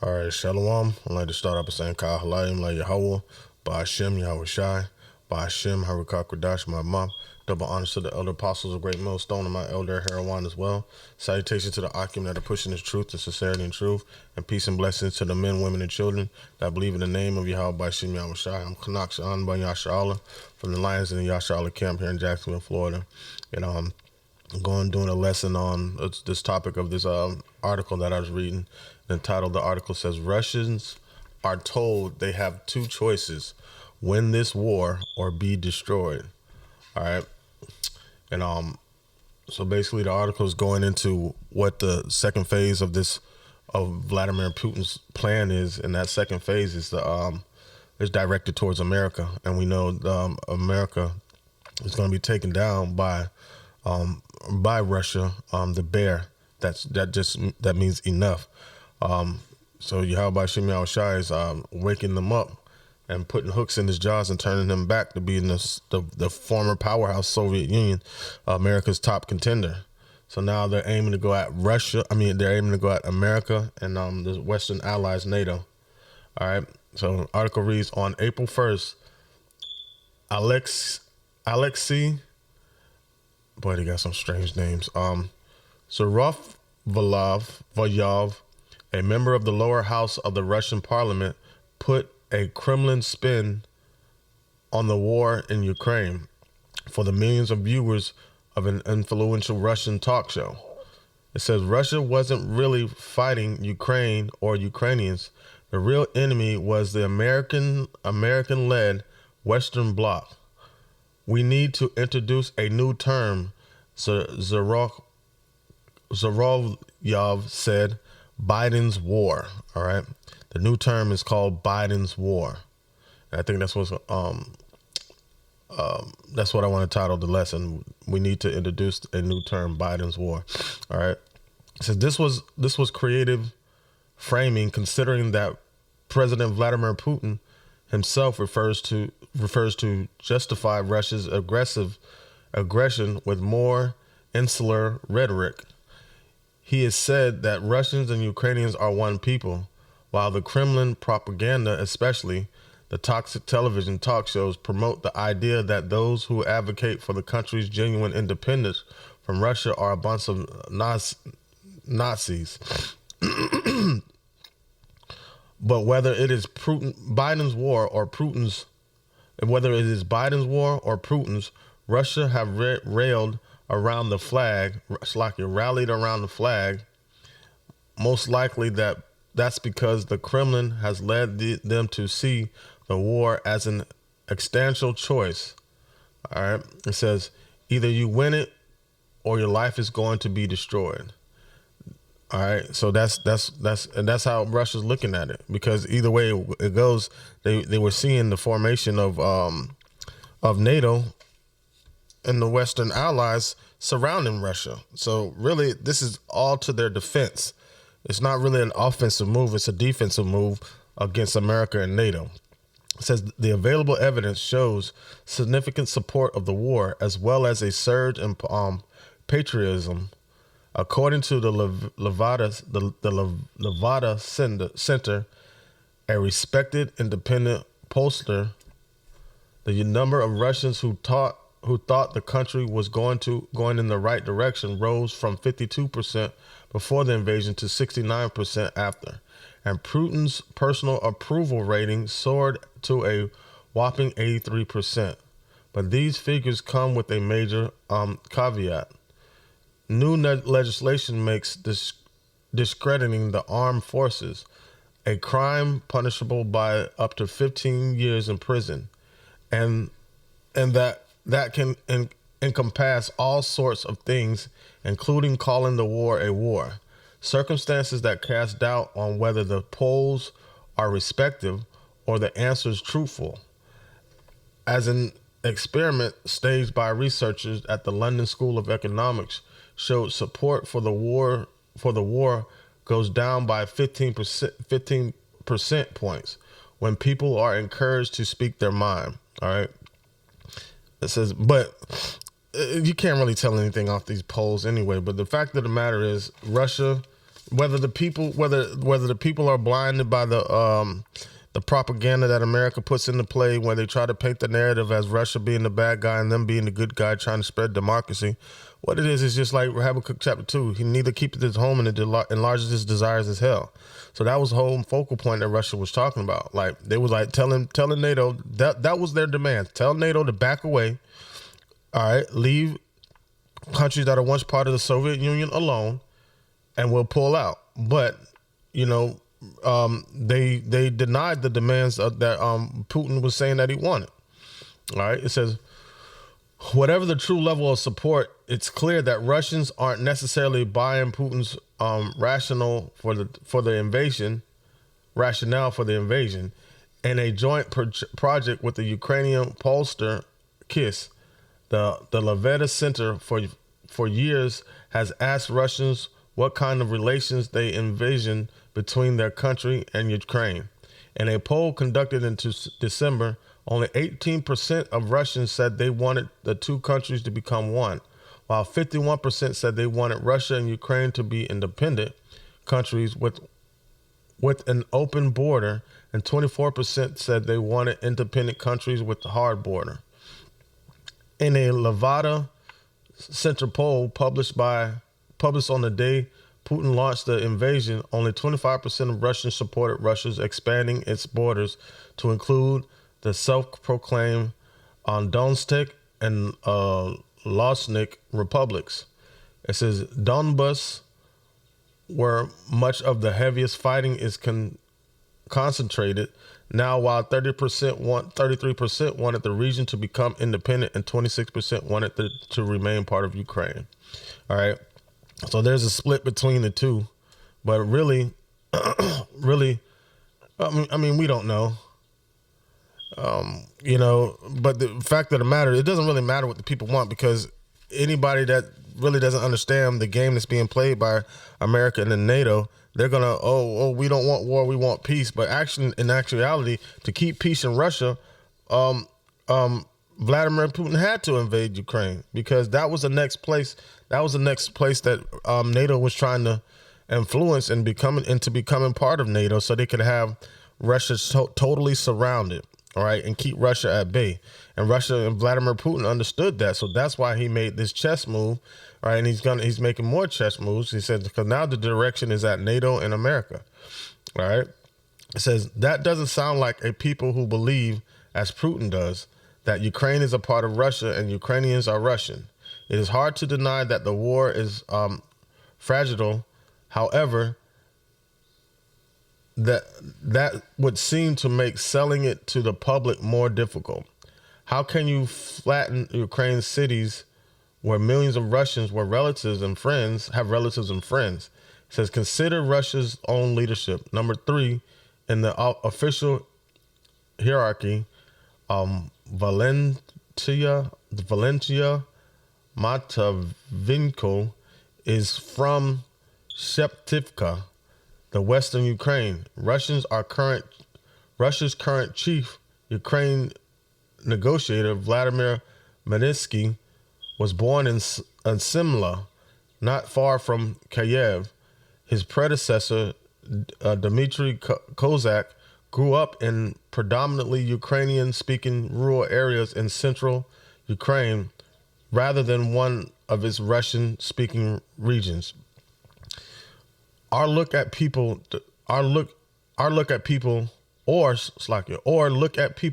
All right, Shalom. I'd like to start off by saying Kal Halayim La Yahweh, Ba'ashem Yahweh Shai, Ba'ashem Harakah Kodash, my mom. Double honors to the elder apostles of Great Millstone and my elder Herawan as well. Salutation to the Akim that are pushing this truth and sincerity and truth. And peace and blessings to the men, women, and children that believe in the name of Yahweh Ba'ashem Yahweh Shai. I'm Kanak Sha'an Ban Yasha'Allah from the Lions in the Yasha'Allah camp here in Jacksonville, Florida. And doing a lesson on this topic of this article that I was reading. The title of the article says, Russians are told they have two choices: win this war or be destroyed. All right. And so basically the article is going into what the second phase of Vladimir Putin's plan is, and that second phase is is directed towards America, and we know America is going to be taken down by Russia. The bear. That means enough. So Yahweh Shem Yahweh Shai is waking them up and putting hooks in his jaws and turning them back to being the former powerhouse Soviet Union, America's top contender. So now they're aiming to go at Russia. They're aiming to go at America and the Western allies, NATO. All right. So the article reads, on April 1st, Alexei, boy, they got some strange names. Valyov, a member of the lower house of the Russian parliament, put a Kremlin spin on the war in Ukraine for the millions of viewers of an influential Russian talk show. It says Russia wasn't really fighting Ukraine or Ukrainians. The real enemy was the American-led Western Bloc. We need to introduce a new term, Zorovyov said, Biden's war. All right. The new term is called Biden's war. And I think that's what I want to title the lesson. We need to introduce a new term, Biden's war. All right. So this was creative framing, considering that President Vladimir Putin himself refers to justify Russia's aggression with more insular rhetoric. He has said that Russians and Ukrainians are one people, while the Kremlin propaganda, especially the toxic television talk shows, promote the idea that those who advocate for the country's genuine independence from Russia are a bunch of Nazis. But whether it is Biden's war or Putin's, Russia have rallied around the flag. Rallied around the flag. Most likely that's because the Kremlin has led them to see the war as an existential choice. All right. It says either you win it or your life is going to be destroyed. All right, so that's how Russia's looking at it, because either way it goes, they were seeing the formation of NATO and the Western allies surrounding Russia. So really, this is all to their defense. It's not really an offensive move; it's a defensive move against America and NATO. It says the available evidence shows significant support of the war, as well as a surge in patriotism. According to the Levada Center, a respected independent pollster, the number of Russians who thought the country was going in the right direction rose from 52% before the invasion to 69% after, and Putin's personal approval rating soared to a whopping 83%. But these figures come with a major caveat. New legislation makes discrediting the armed forces a crime punishable by up to 15 years in prison, and that can encompass all sorts of things, including calling the war a war. Circumstances that cast doubt on whether the polls are respective or the answers truthful. As an experiment staged by researchers at the London School of Economics showed support for the war goes down by 15 percent points when people are encouraged to speak their mind. All right. It says, but you can't really tell anything off these polls anyway. But the fact of the matter is, Russia whether the people are blinded by the propaganda that America puts into play, where they try to paint the narrative as Russia being the bad guy and them being the good guy trying to spread democracy. What it is just like Habakkuk chapter 2. He neither keepeth his home and it enlarges his desires as hell. So that was the whole focal point that Russia was talking about. Like they was like telling NATO that was their demand. Tell NATO to back away. All right, leave countries that are once part of the Soviet Union alone, and we'll pull out. But they denied the demands that Putin was saying that he wanted. All right, it says, whatever the true level of support, it's clear that Russians aren't necessarily buying Putin's rationale for the invasion, and a joint project with the Ukrainian pollster KISS, the Levada Center for years has asked Russians what kind of relations they envision between their country and Ukraine. In a poll conducted in December, only 18% of Russians said they wanted the two countries to become one, while 51% said they wanted Russia and Ukraine to be independent countries with an open border, and 24% said they wanted independent countries with a hard border. In a Levada Center poll published on the day Putin launched the invasion, only 25% of Russians supported Russia's expanding its borders to include the self-proclaimed Donetsk and Luhansk republics. It says Donbas, where much of the heaviest fighting is concentrated now, while 33% wanted the region to become independent and 26% wanted to remain part of Ukraine. All right, so there's a split between the two, but really, I mean, we don't know. But the fact of the matter, it doesn't really matter what the people want, because anybody that really doesn't understand the game that's being played by America and NATO, they're gonna, we don't want war, we want peace. But in actuality, to keep peace in Russia, Vladimir Putin had to invade Ukraine, because that was the next place. That was the next place that NATO was trying to influence and becoming part of NATO, so they could have Russia totally surrounded. All right, and keep Russia at bay. And Russia and Vladimir Putin understood that, so that's why he made this chess move. All right, and he's making more chess moves. He said, because now the direction is at NATO and America. All right, it says that doesn't sound like a people who believe, as Putin does, that Ukraine is a part of Russia and Ukrainians are Russian. It is hard to deny that the war is fragile. However, that would seem to make selling it to the public more difficult. How can you flatten Ukraine's cities where millions of Russians have relatives and friends? It says, consider Russia's own leadership. Number 3 in the official hierarchy, Valentia Matavinko is from Sheptivka, the western Ukraine. Russia's current chief Ukraine negotiator, Vladimir Manisky, was born in Simla, not far from Kiev. His predecessor, Dmitry Kozak, grew up in predominantly Ukrainian-speaking rural areas in central Ukraine, rather than one of its Russian-speaking regions. Or look at people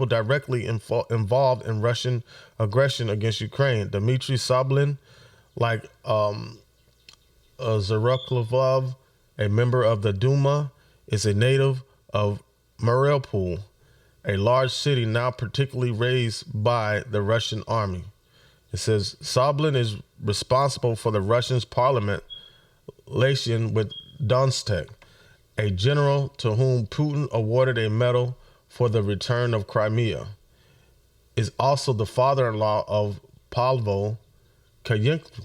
directly involved in Russian aggression against Ukraine. Dmitry Sablin, like Zeruklavov, a member of the Duma, is a native of Mariupol, a large city now particularly raised by the Russian army. It says Sablin is responsible for the Russian parliament relation with Donetsk, a general to whom Putin awarded a medal for the return of Crimea, is also the father-in-law of Pavlo Kyemkin,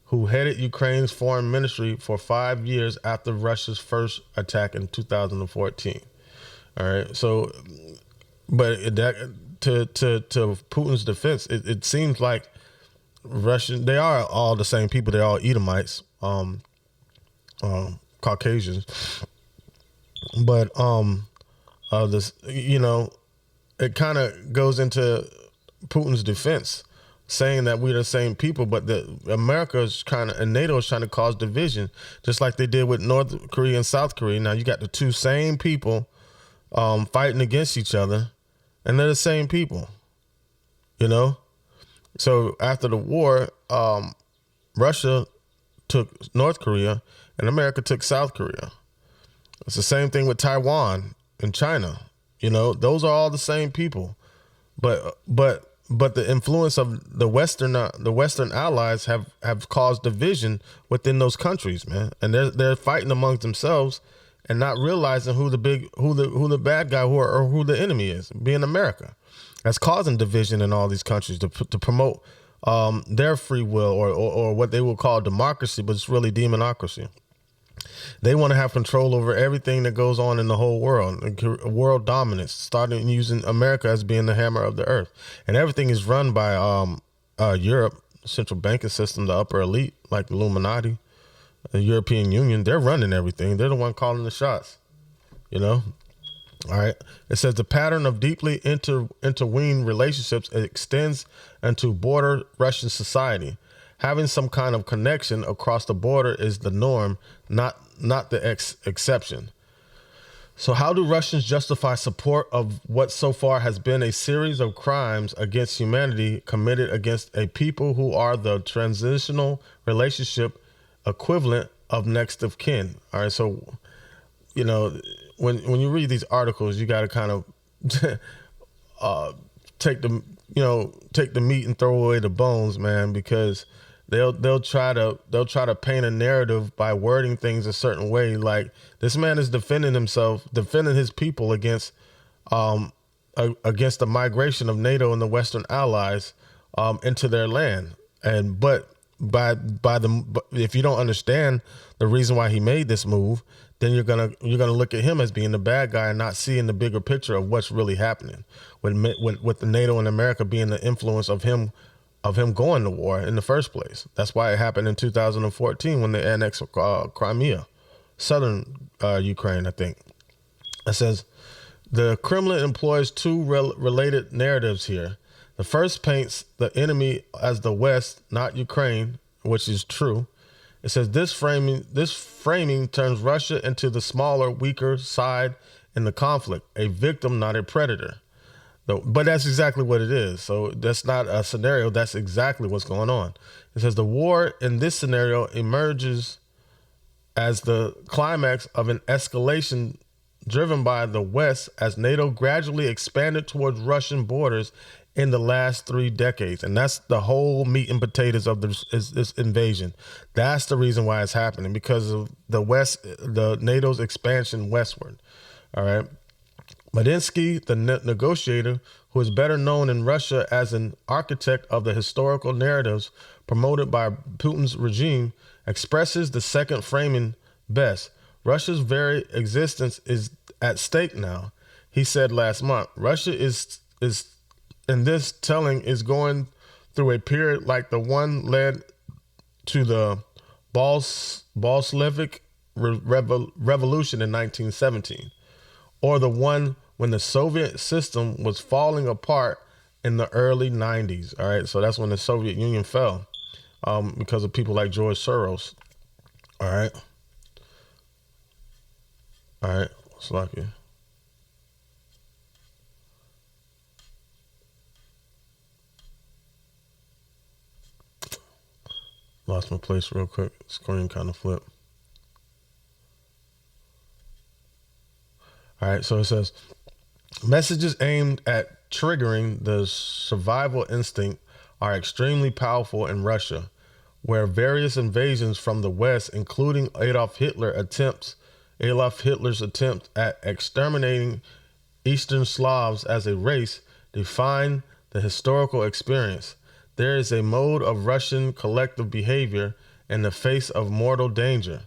who headed Ukraine's foreign ministry for 5 years after Russia's first attack in 2014. All right, so, but to Putin's defense, it seems like they are all the same people. They're all Edomites. Caucasians. But this, it kind of goes into Putin's defense, saying that we're the same people, but the America is kind of, and NATO is trying to cause division, just like they did with North Korea and South Korea. Now you got the two same people fighting against each other, and they're the same people, you know. So after the war, Russia took North Korea, and America took South Korea. It's the same thing with Taiwan and China. You know, those are all the same people, but the influence of the Western allies have caused division within those countries, man, and they're fighting amongst themselves and not realizing who the bad guy or who the enemy is, being America. That's causing division in all these countries to promote their free will or what they will call democracy, but it's really demonocracy. They want to have control over everything that goes on in the whole world, world dominance, starting using America as being the hammer of the earth. And everything is run by Europe, central banking system, the upper elite, like the Illuminati, the European Union. They're running everything. They're the one calling the shots, you know? All right. It says the pattern of deeply intertwined relationships extends into border Russian society. Having some kind of connection across the border is the norm, not the exception. So how do Russians justify support of what so far has been a series of crimes against humanity committed against a people who are the transitional relationship equivalent of next of kin? All right. So, you know, when you read these articles, you got to kind of take the meat and throw away the bones, man, because they'll try to paint a narrative by wording things a certain way. Like, this man is defending his people against the migration of NATO and the Western allies into their land. But if you don't understand the reason why he made this move, then you're gonna look at him as being the bad guy and not seeing the bigger picture of what's really happening with the NATO and America being the influence of him going to war in the first place. That's why it happened in 2014 when they annexed Crimea, southern Ukraine, I think. It says the Kremlin employs two related narratives here. The first paints the enemy as the West, not Ukraine, which is true. It says this framing turns Russia into the smaller, weaker side in the conflict, a victim, not a predator. But that's exactly what it is. So that's not a scenario. That's exactly what's going on. It says the war in this scenario emerges as the climax of an escalation driven by the West as NATO gradually expanded towards Russian borders in the last 3 decades. And that's the whole meat and potatoes of this invasion. That's the reason why it's happening, because of the NATO's expansion westward. All right. Medinsky, the negotiator, who is better known in Russia as an architect of the historical narratives promoted by Putin's regime, expresses the second framing best. Russia's very existence is at stake now. He said last month, Russia is in this telling is going through a period like the one led to the Bolshevik revolution in 1917, or the one when the Soviet system was falling apart in the early 90s. All right. So that's when the Soviet Union fell because of people like George Soros. All right. All right. Slocky. Lost my place real quick. Screen kind of flipped. All right. So it says, messages aimed at triggering the survival instinct are extremely powerful in Russia, where various invasions from the West, including Adolf Hitler's attempt at exterminating Eastern Slavs as a race, define the historical experience. There is a mode of Russian collective behavior in the face of mortal danger.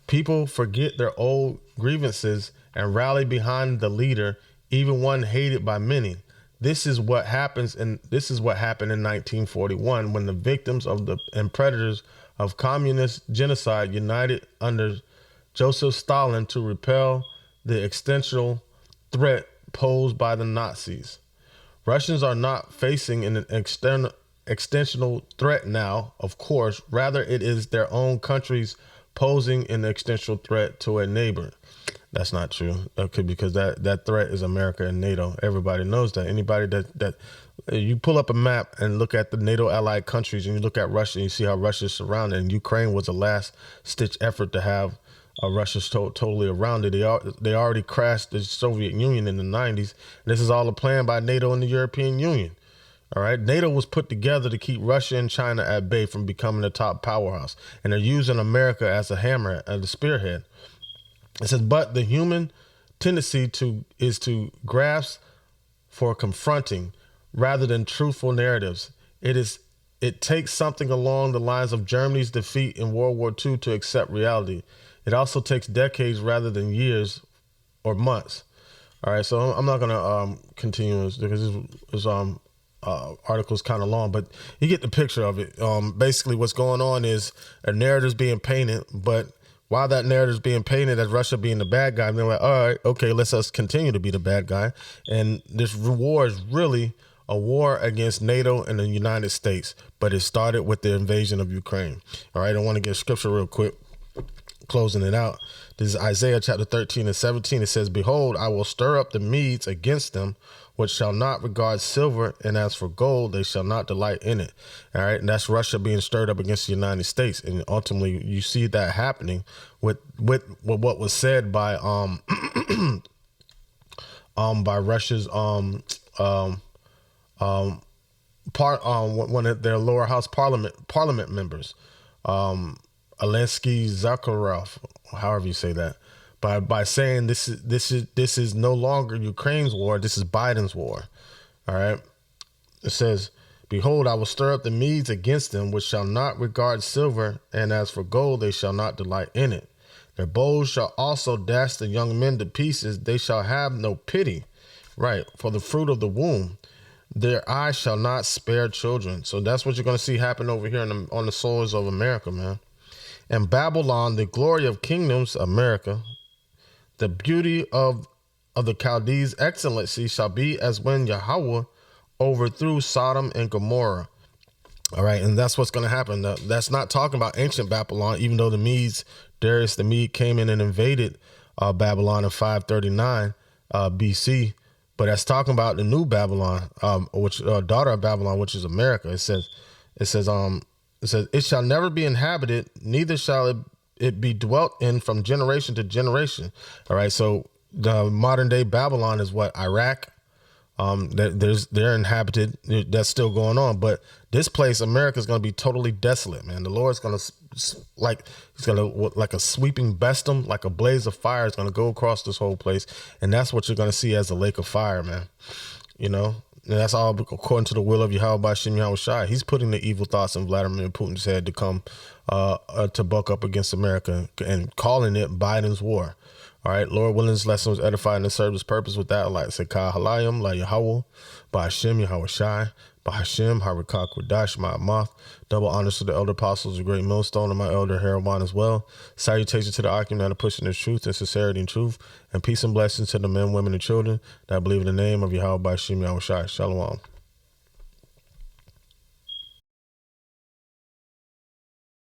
People forget their old grievances and rally behind the leader, even one hated by many. This is what happened in 1941 when the victims and predators of communist genocide united under Joseph Stalin to repel the existential threat posed by the Nazis. Russians are not facing an extensional threat now, of course. Rather, it is their own countries posing an existential threat to a neighbor. That's not true. Okay, because that threat is America and NATO. Everybody knows that. Anybody that you pull up a map and look at the NATO allied countries and you look at Russia and you see how Russia is surrounded, and Ukraine was a last stitch effort to have Russia totally around it. They already crashed the Soviet Union in the 90s. This is all a plan by NATO and the European Union. All right. NATO was put together to keep Russia and China at bay from becoming a top powerhouse. And they're using America as a hammer, as a spearhead. It says, but the human tendency is to grasp for confronting rather than truthful narratives. It takes something along the lines of Germany's defeat in World War II to accept reality. It also takes decades rather than years or months. All right, so I'm not gonna continue this because this article is kind of long, but you get the picture of it. Basically, what's going on is a narrative's being painted, but while that narrative's being painted as Russia being the bad guy, they're like, all right, okay, let's us continue to be the bad guy. And this war is really a war against NATO and the United States, but it started with the invasion of Ukraine. All right, I want to get scripture real quick, closing it out. This is Isaiah chapter 13 and 17. It says, behold, I will stir up the Medes against them, which shall not regard silver, and as for gold, they shall not delight in it. All right, and that's Russia being stirred up against the United States, and ultimately you see that happening with what was said by by Russia's one of their lower house parliament members, Alensky Zakharov, however you say that. By saying this is no longer Ukraine's war, this is Biden's war. All right. It says, behold, I will stir up the Medes against them, which shall not regard silver, and as for gold, they shall not delight in it. Their bows shall also dash the young men to pieces. They shall have no pity, right, for the fruit of the womb. Their eyes shall not spare children. So that's what you're going to see happen over here on the soils of America, man. And Babylon, the glory of kingdoms, America, the beauty of the Chaldees' excellency shall be as when Yahweh overthrew Sodom and Gomorrah. All right, and that's what's going to happen. That's not talking about ancient Babylon, even though the Medes, Darius the Mede, came in and invaded Babylon in 539 BC. But that's talking about the new Babylon, which daughter of Babylon, which is America. It says, it shall never be inhabited, neither shall it be dwelt in from generation to generation. All right, so the modern day Babylon is what? Iraq. They're inhabited. That's still going on, but this place, America, is going to be totally desolate, man. The Lord's going to like a sweeping bestum, like a blaze of fire is going to go across this whole place, and that's what you're going to see as a lake of fire, man. You know, and that's all according to the will of Yahweh Bashim Yahushai. He's putting the evil thoughts in Vladimir Putin's head to come to buck up against America and calling it Biden's war. All right, Lord willing, this lesson was edified and served its purpose. With that, I'd like to say, Ka Halayim, La Yahweh, Ba'Hashem Yahushai, Ba'Hashem, Harakak Radash, Ma'amath. Double honors to the elder apostles, a great millstone, and my elder Herawan as well. Salutations to the Akim that are pushing the truth and sincerity and truth, and peace and blessings to the men, women, and children that believe in the name of Yahweh Ba'Hashem Yahushai. Shalom.